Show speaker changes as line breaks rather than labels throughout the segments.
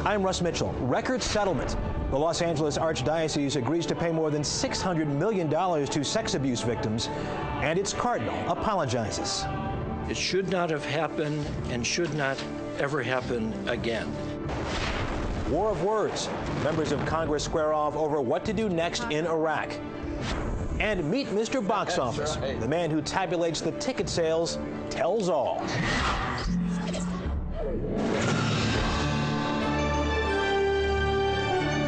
I'm Russ Mitchell. Record settlement. The Los Angeles Archdiocese agrees to pay more than $600 million to sex abuse victims, and its cardinal apologizes.
It should not have happened and should not ever happen again.
War of words. Members of Congress square off over what to do next in Iraq. And meet Mr. Box Office. Right. The man who tabulates the ticket sales tells all.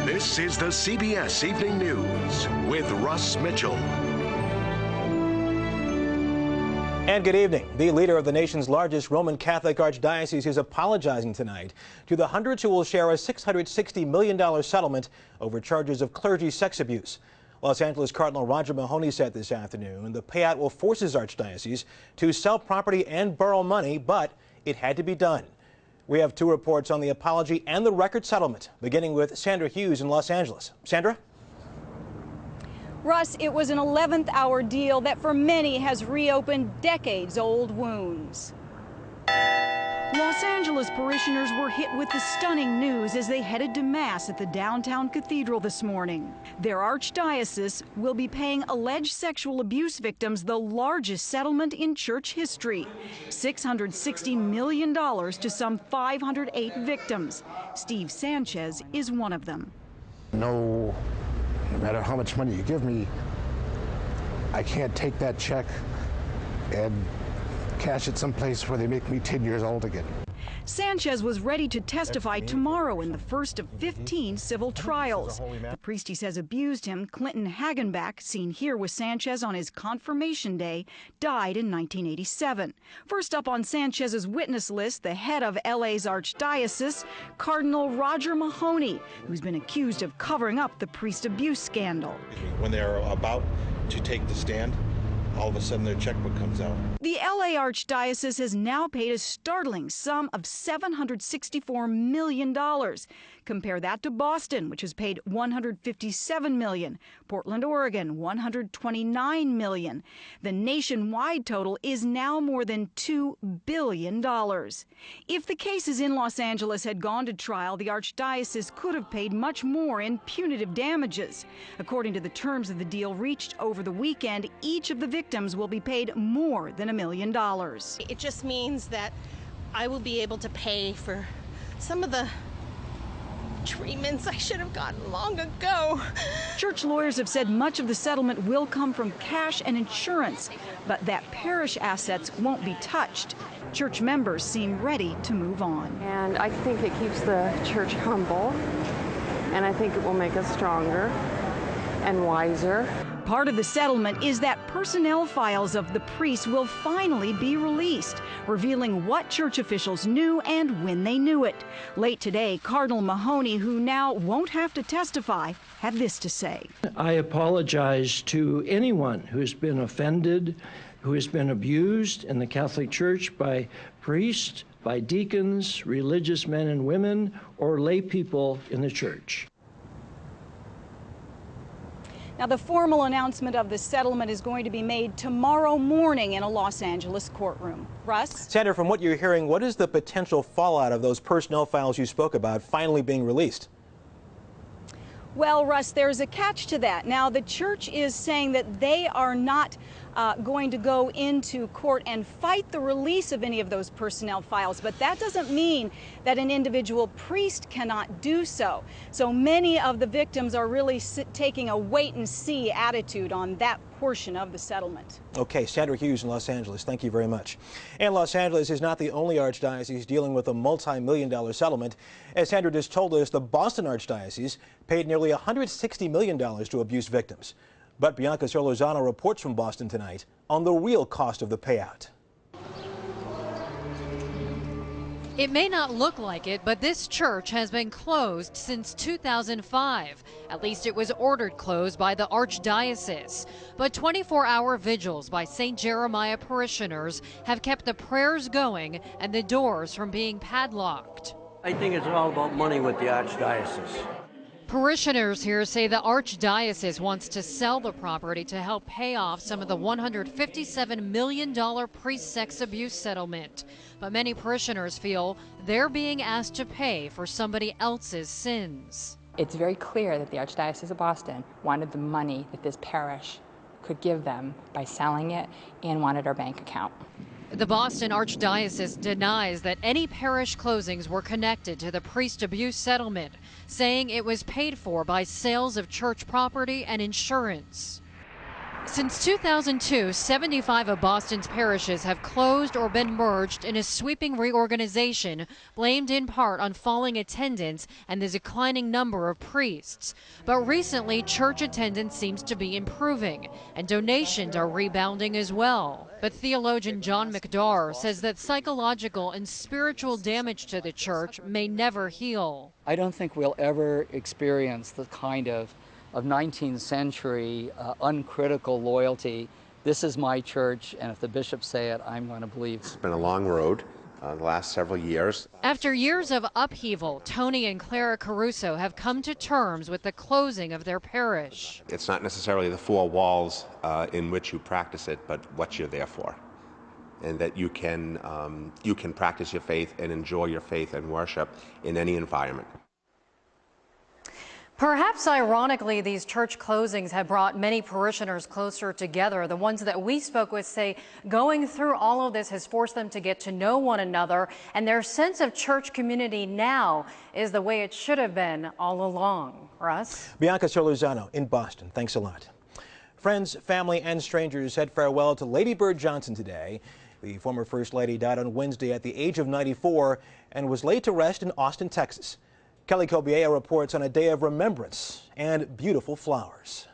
This is the CBS Evening News with Russ Mitchell.
And good evening. The leader of the nation's largest Roman Catholic Archdiocese is apologizing tonight to the hundreds who will share a $660 million settlement over charges of clergy sex abuse. Los Angeles Cardinal Roger Mahoney said this afternoon the payout will force his archdiocese to sell property and borrow money, but it had to be done. We have two reports on the apology and the record settlement, beginning with Sandra Hughes in Los Angeles. Sandra?
Russ, it was an 11th hour deal that for many has reopened decades-old wounds. Los Angeles parishioners were hit with the stunning news as they headed to Mass at the downtown cathedral this morning. Their archdiocese will be paying alleged sexual abuse victims the largest settlement in church history, $660 million to some 508 victims. Steve Sanchez is one of them.
No matter how much money you give me, I can't take that check and cash it someplace where they make me 10 years old again.
Sanchez was ready to testify tomorrow in the first of 15 civil trials. The priest he says abused him, Clinton Hagenbach, seen here with Sanchez on his confirmation day, died in 1987. First up on Sanchez's witness list, the head of LA's archdiocese, Cardinal Roger Mahoney, who's been accused of covering up the priest abuse scandal.
When they're about to take the stand, all of a sudden their checkbook comes out.
The LA Archdiocese has now paid a startling sum of $764 million. Compare that to Boston, which has paid $157 million, Portland, Oregon, $129 million. The nationwide total is now more than $2 billion. If the cases in Los Angeles had gone to trial, the Archdiocese could have paid much more in punitive damages. According to the terms of the deal reached over the weekend, each of the victims will be paid more than $1 million.
It just means that I will be able to pay for some of the treatments I should have gotten long ago.
Church lawyers have said much of the settlement will come from cash and insurance, but that parish assets won't be touched. Church members seem ready to move on.
And I think it keeps the church humble, and I think it will make us stronger and wiser.
Part of the settlement is that personnel files of the priests will finally be released, revealing what church officials knew and when they knew it. Late today, Cardinal Mahoney, who now won't have to testify, had this to say.
I apologize to anyone who's been offended, who has been abused in the Catholic Church by priests, by deacons, religious men and women, or lay people in the church.
Now, the formal announcement of the settlement is going to be made tomorrow morning in a Los Angeles courtroom. Russ?
Sandra, from what you're hearing, what is the potential fallout of those personnel files you spoke about finally being released?
Well, Russ, there's a catch to that. Now, the church is saying that they are not going to go into court and fight the release of any of those personnel files, but that doesn't mean that an individual priest cannot do so. So many of the victims are really taking a wait-and-see attitude on that portion of the settlement.
Okay, Sandra Hughes in Los Angeles, thank you very much. And Los Angeles is not the only archdiocese dealing with a multi-million-dollar settlement. As Sandra just told us, the Boston Archdiocese paid nearly $160 million to abuse victims. But Bianca Solorzano reports from Boston tonight on the real cost of the payout.
It may not look like it, but this church has been closed since 2005. At least it was ordered closed by the Archdiocese. But 24-hour vigils by St. Jeremiah parishioners have kept the prayers going and the doors from being padlocked.
I think it's all about money with the Archdiocese.
Parishioners here say the Archdiocese wants to sell the property to help pay off some of the $157 million priest sex abuse settlement. But many parishioners feel they're being asked to pay for somebody else's sins.
It's very clear that the Archdiocese of Boston wanted the money that this parish could give them by selling it and wanted our bank account.
The Boston Archdiocese denies that any parish closings were connected to the priest abuse settlement, saying it was paid for by sales of church property and insurance. Since 2002, 75 of Boston's parishes have closed or been merged in a sweeping reorganization, blamed in part on falling attendance and the declining number of priests. But recently, church attendance seems to be improving, and donations are rebounding as well. But theologian John McDarr says that psychological and spiritual damage to the church may never heal.
I don't think we'll ever experience the kind of 19th century uncritical loyalty. This is my church, and if the bishops say it, I'm going to believe.
It's been a long road the last several years.
After years of upheaval, Tony and Clara Caruso have come to terms with the closing of their parish.
It's not necessarily the four walls in which you practice it, but what you're there for. And that you can practice your faith and enjoy your faith and worship in any environment.
Perhaps ironically, these church closings have brought many parishioners closer together. The ones that we spoke with say going through all of this has forced them to get to know one another, and their sense of church community now is the way it should have been all along. Russ?
Bianca Solorzano in Boston. Thanks a lot. Friends, family, and strangers said farewell to Lady Bird Johnson today. The former First Lady died on Wednesday at the age of 94 and was laid to rest in Austin, Texas. Kelly Kobiea reports on a day of remembrance and beautiful flowers.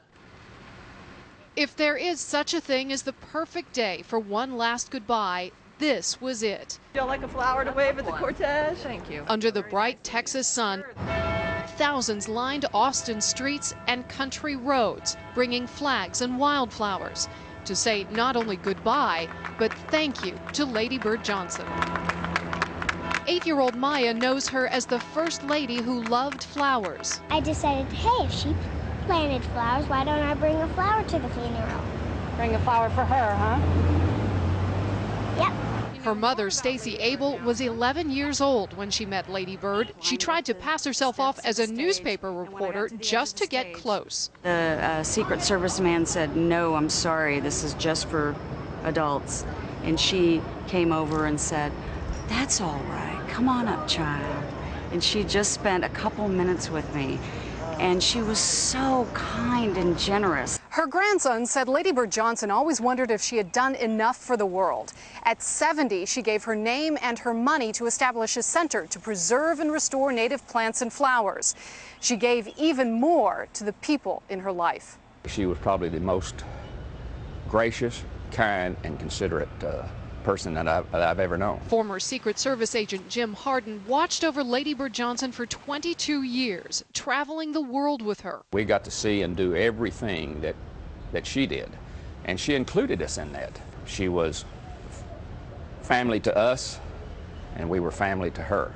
If there is such a thing as the perfect day for one last goodbye, this was it.
Feel like a flower to wave at the cortege? Thank you.
Under the bright Texas sun, thousands lined Austin streets and country roads, bringing flags and wildflowers to say not only goodbye, but thank you to Lady Bird Johnson. 8-year-old Maya knows her as the first lady who loved flowers.
I decided, hey, if she planted flowers, why don't I bring a flower to the funeral?
Bring a flower for her, huh?
Yep.
Her mother, Stacy Abel, was 11 years old when she met Lady Bird. She tried to pass herself off as a newspaper reporter just to get close.
The Secret Service man said, no, I'm sorry, this is just for adults. And she came over and said, that's all right. Come on up, child. And she just spent a couple minutes with me, and she was so kind and generous.
Her grandson said Lady Bird Johnson always wondered if she had done enough for the world. At 70, she gave her name and her money to establish a center to preserve and restore native plants and flowers. She gave even more to the people in her life.
She was probably the most gracious, kind, and considerate person that I've ever known.
Former Secret Service agent Jim Harden watched over Lady Bird Johnson for 22 years, traveling the world with her.
We got to see and do everything that she did, and she included us in that. She was family to us, and we were family to her.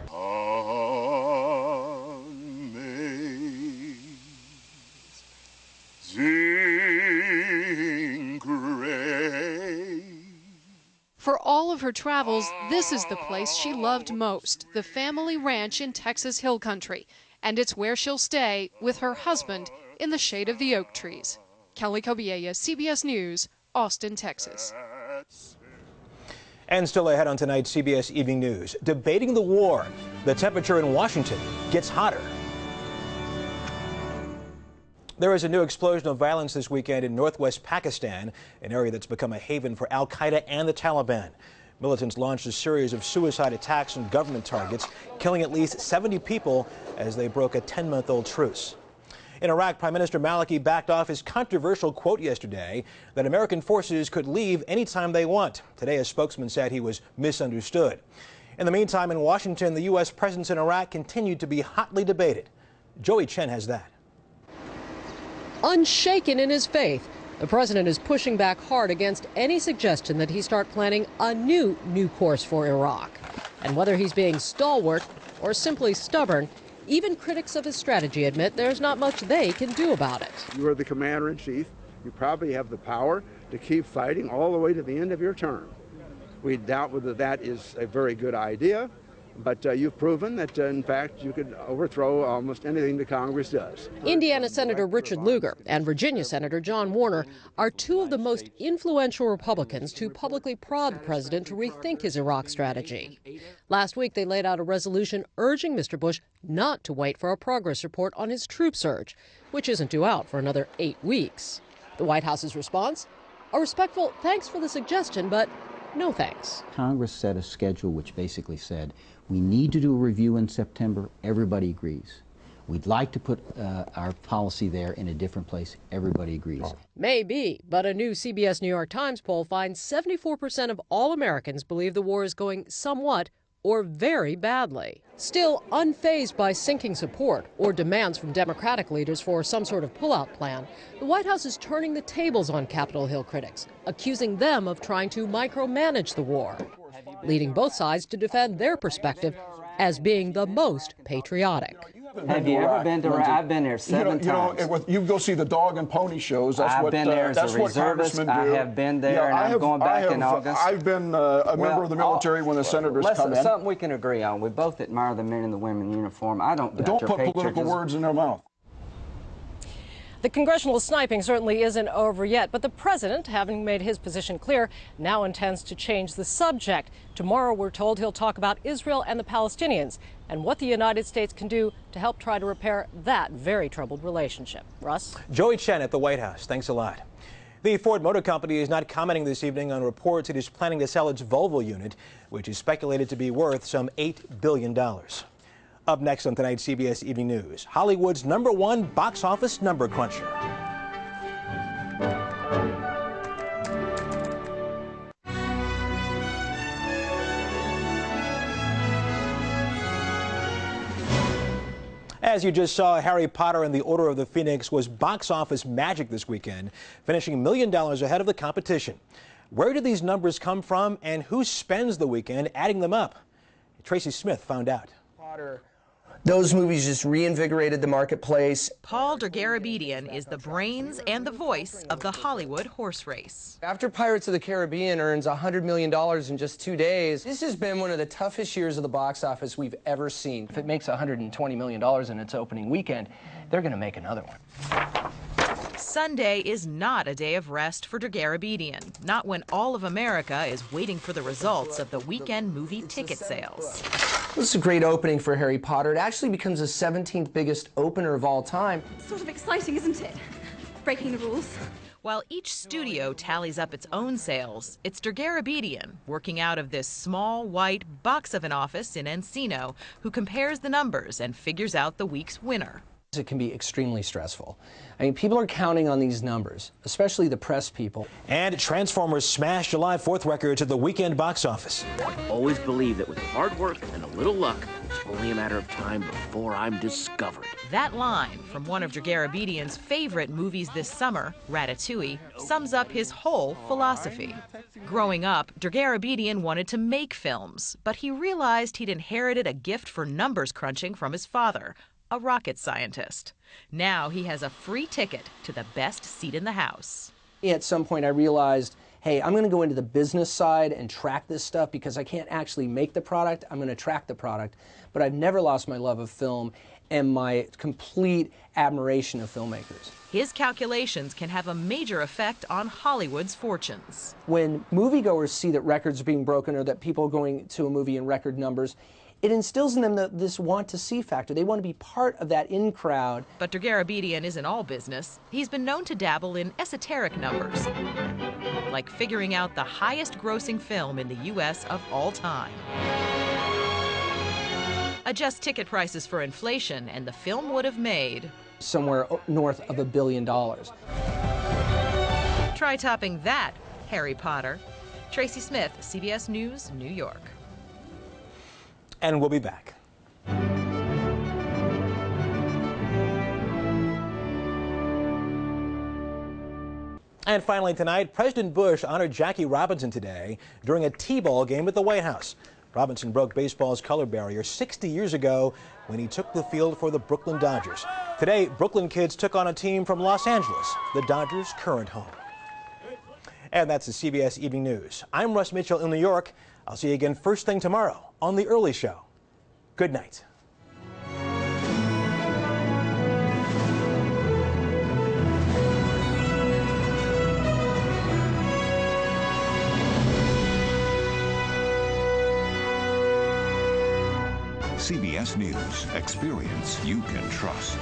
For all of her travels, this is the place she loved most, the family ranch in Texas Hill Country. And it's where she'll stay with her husband in the shade of the oak trees. Kelly Kobiea, CBS News, Austin, Texas.
And still ahead on tonight's CBS Evening News, debating the war. The temperature in Washington gets hotter. There is a new explosion of violence this weekend in northwest Pakistan, an area that's become a haven for al-Qaeda and the Taliban. Militants launched a series of suicide attacks on government targets, killing at least 70 people as they broke a 10-month-old truce. In Iraq, Prime Minister Maliki backed off his controversial quote yesterday that American forces could leave anytime they want. Today, a spokesman said he was misunderstood. In the meantime, in Washington, the U.S. presence in Iraq continued to be hotly debated. Joey Chen has that.
Unshaken in his faith, the president is pushing back hard against any suggestion that he start planning a new course for Iraq. And whether he's being stalwart or simply stubborn, Even critics of his strategy admit there's not much they can do about it.
You are the commander-in-chief. You probably have the power to keep fighting all the way to the end of your term. We doubt whether that is a very good idea, but you've proven that, in fact, you could overthrow almost anything the Congress does.
Indiana Senator Richard Lugar and Virginia Senator John Warner are two of the most influential Republicans to publicly prod the president to rethink his Iraq strategy. Last week, they laid out a resolution urging Mr. Bush not to wait for a progress report on his troop surge, which isn't due out for another 8 weeks. The White House's response? A respectful thanks for the suggestion, but no thanks.
Congress set a schedule which basically said, we need to do a review in September. Everybody agrees. We'd like to put our policy there in a different place. Everybody agrees.
Maybe, but a new CBS New York Times poll finds 74% of all Americans believe the war is going somewhat or very badly. Still unfazed by sinking support or demands from Democratic leaders for some sort of pullout plan, the White House is turning the tables on Capitol Hill critics, accusing them of trying to micromanage the war, leading both sides to defend their perspective as being the most patriotic.
Have you ever been to Iraq? I've been there 7 times.
You go see the dog and pony shows.
I've been there as a reservist. I have been there, and I'm going back in August.
I've been a member of the military when the senators come in.
Something we can agree on. We both admire the men and the women in uniform. I don't doubt
Don't put political words in their mouth.
The congressional sniping certainly isn't over yet, but the president, having made his position clear, now intends to change the subject. Tomorrow, we're told he'll talk about Israel and the Palestinians and what the United States can do to help try to repair that very troubled relationship. Russ?
Joey Chen at the White House. Thanks a lot. The Ford Motor Company is not commenting this evening on reports it is planning to sell its Volvo unit, which is speculated to be worth some $8 billion. Up next on tonight's CBS Evening News, Hollywood's #1 box office number cruncher. As you just saw, Harry Potter and the Order of the Phoenix was box office magic this weekend, finishing $1 million ahead of the competition. Where did these numbers come from, and who spends the weekend adding them up? Tracy Smith found out.
Those movies just reinvigorated the marketplace.
Paul Dergarabedian is the brains and the voice of the Hollywood horse race.
After Pirates of the Caribbean earns $100 million in just 2 days, this has been one of the toughest years of the box office we've ever seen. If it makes $120 million in its opening weekend, they're going to make another one.
Sunday is not a day of rest for Dergarabedian, not when all of America is waiting for the results of the weekend movie ticket sales.
This is a great opening for Harry Potter. It actually becomes the 17th biggest opener of all time.
It's sort of exciting, isn't it? Breaking the rules.
While each studio tallies up its own sales, it's Dergarabedian, working out of this small, white box of an office in Encino, who compares the numbers and figures out the week's winner.
It can be extremely stressful. I mean, people are counting on these numbers, especially the press people.
And Transformers smashed July 4th records at the weekend box office.
Always believe that with hard work and a little luck, it's only a matter of time before I'm discovered.
That line from one of Dergarabedian's favorite movies this summer, Ratatouille, sums up his whole philosophy. Growing up, Dergarabedian wanted to make films, but he realized he'd inherited a gift for numbers crunching from his father, a rocket scientist. Now he has a free ticket to the best seat in the house.
At some point I realized, hey, I'm going to go into the business side and track this stuff because I can't actually make the product. I'm going to track the product. But I've never lost my love of film and my complete admiration of filmmakers.
His calculations can have a major effect on Hollywood's fortunes.
When moviegoers see that records are being broken or that people are going to a movie in record numbers, it instills in them this want-to-see factor. They want to be part of that in crowd.
But Dergarabedian isn't all business. He's been known to dabble in esoteric numbers, like figuring out the highest-grossing film in the U.S. of all time. Adjust ticket prices for inflation, and the film would have made
somewhere north of $1 billion.
Try topping that, Harry Potter. Tracy Smith, CBS News, New York.
And we'll be back. And finally tonight, President Bush honored Jackie Robinson today during a T-ball game at the White House. Robinson broke baseball's color barrier 60 years ago when he took the field for the Brooklyn Dodgers. Today, Brooklyn kids took on a team from Los Angeles, the Dodgers' current home. And that's the CBS Evening News. I'm Russ Mitchell in New York. I'll see you again first thing tomorrow on The Early Show. Good night.
CBS News. Experience you can trust.